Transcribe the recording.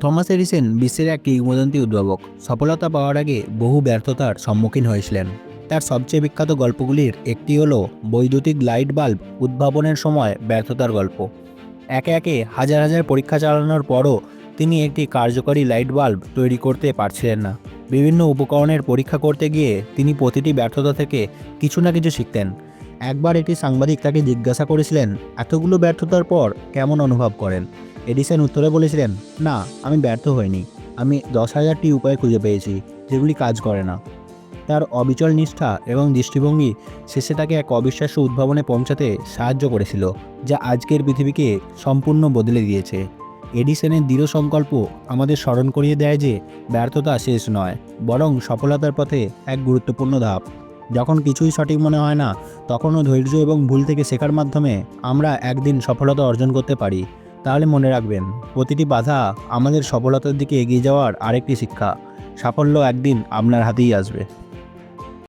Thomas Edison বিশ্বের এক কিংবদন্তি উদ্ভাবক। সফলতা পাওয়ার আগে বহু ব্যর্থতার সম্মুখীন হয়েছিলেন। তার সবচেয়ে বিখ্যাত গল্পগুলির একটি হলো বৈদ্যুতিক লাইট বাল্ব উদ্ভাবনের সময় ব্যর্থতার গল্প। একে একে হাজার হাজার পরীক্ষা চালানোর পরও তিনি একটি কার্যকরী লাইট বাল্ব তৈরি করতে পারছিলেন না। বিভিন্ন উপকরণের পরীক্ষা করতে গিয়ে তিনি প্রতিটি ব্যর্থতা থেকে কিছু না কিছু শিখতেন। একবার একটি সাংবাদিক তাকে জিজ্ঞাসা করেছিলেন, এতগুলো ব্যর্থতার পর কেমন অনুভব করেন? এডিসন উত্তরে বলেছিলেন, না, আমি ব্যর্থ হইনি। আমি 10,000টি উপায় খুঁজে পেয়েছি যেগুলি কাজ করে না। তার অবিচল নিষ্ঠা এবং দৃষ্টিভঙ্গি শেষে তাকে এক অবিশ্বাস্য উদ্ভাবনে পৌঁছাতে সাহায্য করেছিল, যা আজকের পৃথিবীকে সম্পূর্ণ বদলে দিয়েছে। এডিসনের দৃঢ় সংকল্প আমাদের স্মরণ করিয়ে দেয় যে ব্যর্থতা শেষ নয়, বরং সফলতার পথে এক গুরুত্বপূর্ণ ধাপ। যখন কিছুই সঠিক মনে হয় না, তখনও ধৈর্য এবং ভুল থেকে শেখার মাধ্যমে আমরা একদিন সফলতা অর্জন করতে পারি। তাহলে মনে রাখবেন, প্রতিটি বাধা আমাদের সফলতার দিকে এগিয়ে যাওয়ার আরেকটি শিক্ষা। সাফল্য একদিন আপনার হাতেই আসবে।